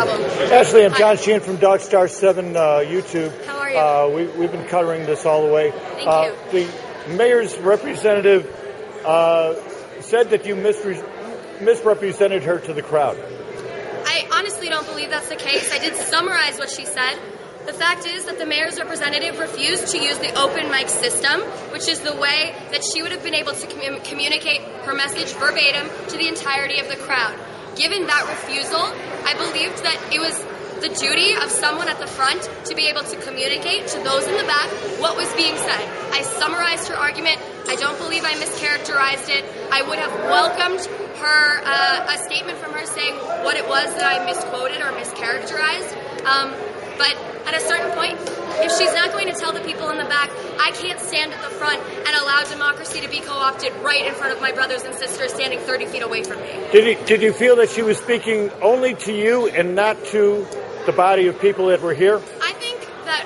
problem. Ashley, I'm John Sheehan from DogStar7 YouTube. How are you? We've been covering this all the way. Thank you. The mayor's representative said that you misrepresented her to the crowd. I honestly don't believe that's the case. I did summarize what she said. The fact is that the mayor's representative refused to use the open mic system, which is the way that she would have been able to communicate her message verbatim to the entirety of the crowd. Given that refusal, I believed that it was the duty of someone at the front to be able to communicate to those in the back what was being said. I summarized her argument. I don't believe I mischaracterized it. I would have welcomed her a statement from her saying what it was that I misquoted or mischaracterized. But at a certain point, if she's not going to tell the people in the back, I can't stand at the front and allow democracy to be co-opted right in front of my brothers and sisters standing 30 feet away from me. Did you feel that she was speaking only to you and not to the body of people that were here? I think that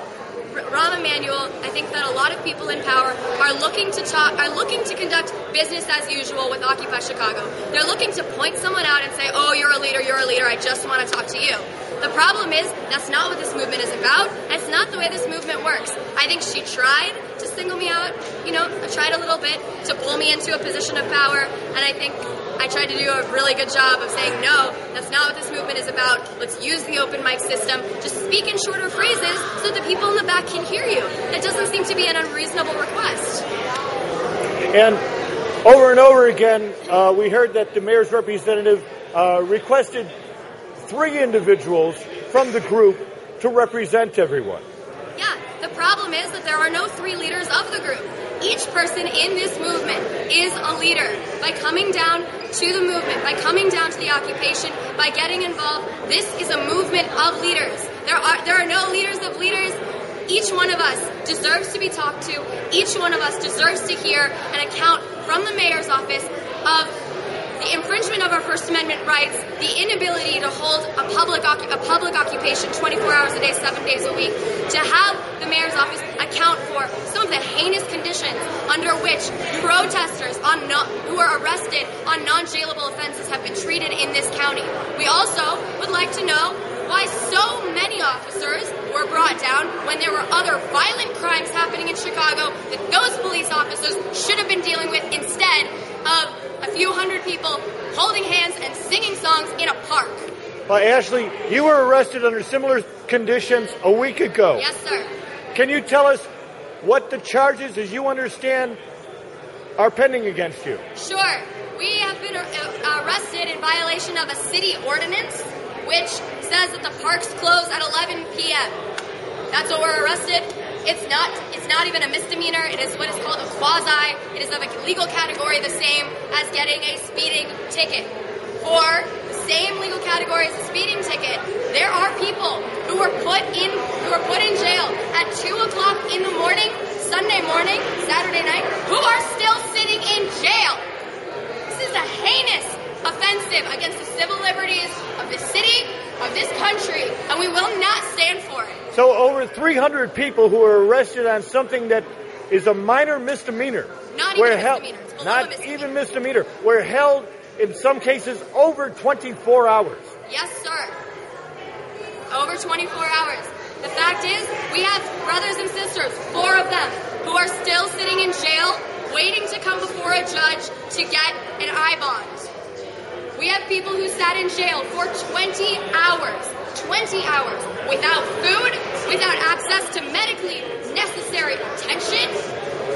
Rahm Emanuel, I think that a lot of people in power are looking to conduct business as usual with Occupy Chicago. They're looking to point someone out and say, oh, you're a leader, I just want to talk to you. The problem is, that's not what this movement is about. That's not the way this movement works. I think she tried to single me out, tried a little bit to pull me into a position of power, and I think I tried to do a really good job of saying, no, that's not what this movement is about. Let's use the open mic system. Just speak in shorter phrases so that people in the back can hear you. That doesn't seem to be an unreasonable request. And over again, we heard that the mayor's representative requested 3 individuals from the group to represent everyone. Yeah, the problem is that there are no 3 leaders of the group. Each person in this movement is a leader. By coming down to the movement, by coming down to the occupation, by getting involved, this is a movement of leaders. There are no leaders of leaders. Each one of us deserves to be talked to. Each one of us deserves to hear an account from the mayor's office of the infringement of our First Amendment rights, the inability to hold a public occupation 24 hours a day, 7 days a week, to have the mayor's office account for some of the heinous conditions under which protesters who are arrested on non-jailable offenses have been treated in this county. We also would like to know why so many officers were brought down when there were other violent crimes happening in Chicago that those police officers should have been dealing with instead of a few hundred people holding hands and singing songs in a park. Ashley, you were arrested under similar conditions a week ago. Yes, sir. Can you tell us what the charges, as you understand, are pending against you? Sure. We have been arrested in violation of a city ordinance, which says that the parks close at 11 p.m. That's what we're arrested. It's not even a misdemeanor. It is what is called a quasi. It is of a legal category the same as getting a speeding ticket. For the same legal category as a speeding ticket, there are people who were put in jail at 2 o'clock in the morning, Sunday morning, Saturday night, who are still sitting in jail. This is a heinous offensive against the civil liberties of this city, of this country, and we will not stand for it. So over 300 people who were arrested on something that is a minor misdemeanor. Not even misdemeanor. It's below not misdemeanor. Even misdemeanor. Were held, in some cases, over 24 hours. Yes, sir. Over 24 hours. The fact is, we have brothers and sisters, 4 of them, who are still sitting in jail, waiting to come before a judge to get an I bond. We have people who sat in jail for 20 hours, without food, without access to medically necessary attention,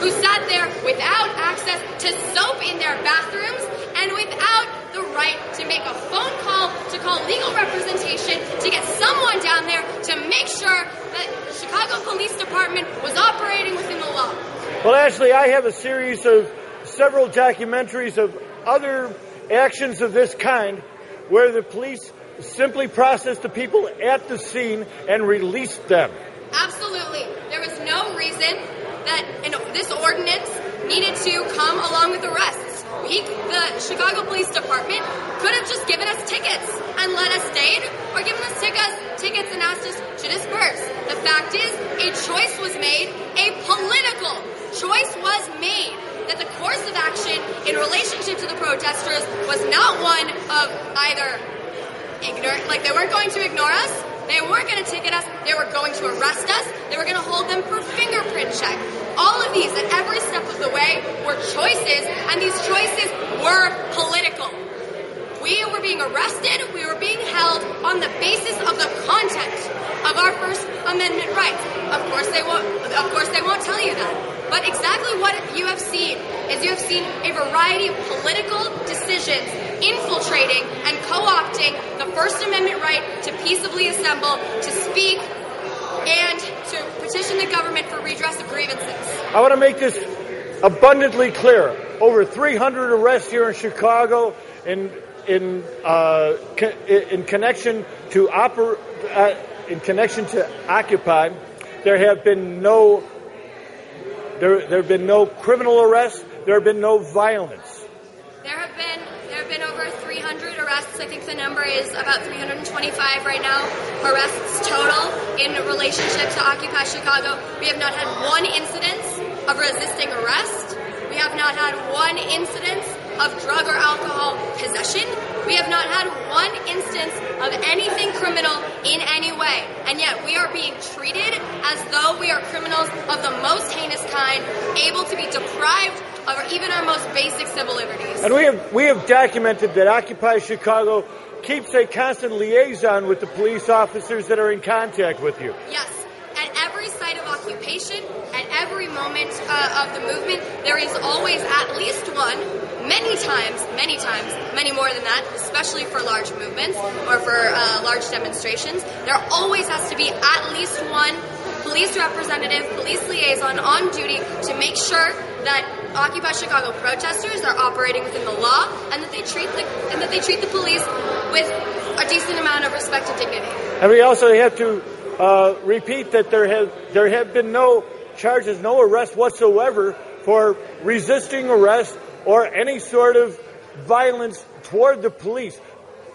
who sat there without access to soap in their bathrooms, and without the right to make a phone call, to call legal representation, to get someone down there to make sure that the Chicago Police Department was operating within the law. Well, Ashley, I have a series of several documentaries of other actions of this kind where the police simply processed the people at the scene and released them. Absolutely. There was no reason that this ordinance needed to come along with arrests. The Chicago Police Department could have just given us tickets and let us stay, or given us tickets and asked us to disperse. The fact is, a choice was made, a political choice was made, that the course of action in relationship to the protesters was not one of either they weren't going to ignore us. They weren't going to ticket us. They were going to arrest us. They were going to hold them for fingerprint check. All of these, at every step of the way, were choices, and these choices were political. We were being arrested. We were being held on the basis of the content of our First Amendment rights. Of course, they won't tell you that. But exactly what you have seen is you have seen a variety of political decisions infiltrating and co-opting the First Amendment right to peaceably assemble, to speak, and to petition the government for redress of grievances. I want to make this abundantly clear. Over 300 arrests here in Chicago in connection to Occupy. There have been no criminal arrests. There have been no violence. There have been over 300 arrests. I think the number is about 325 right now. Arrests total in relationship to Occupy Chicago. We have not had one incidence of resisting arrest. We have not had one incidence of drug or alcohol possession. We have not had one instance of anything criminal in any way. And yet we are being treated as though we are criminals of the most heinous kind, able to be deprived of even our most basic civil liberties. And we have documented that Occupy Chicago keeps a constant liaison with the police officers that are in contact with you. Yes. At every site of occupation, at every moment of the movement, there is always at least one, many times, many more than that, especially for large movements or for large demonstrations. There always has to be at least one police representative, police liaison on duty to make sure that Occupy Chicago protesters are operating within the law and that they treat the police with a decent amount of respect and dignity. And we also have to repeat that there have been no charges, no arrest whatsoever for resisting arrest or any sort of violence toward the police.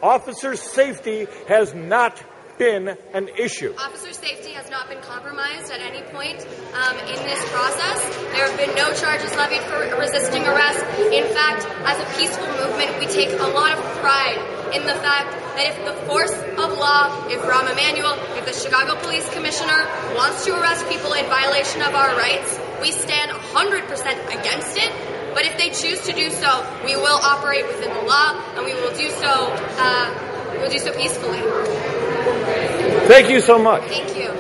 Officer safety has not been an issue. Officer safety has not been compromised at any point in this process. There have been no charges levied for resisting arrest. In fact, as a peaceful movement, we take a lot of pride in the fact that if the force of law, if Rahm Emanuel, if the Chicago Police Commissioner wants to arrest people in violation of our rights, we stand 100% against it. But if they choose to do so, we will operate within the law, and we will do so peacefully. Thank you so much. Thank you.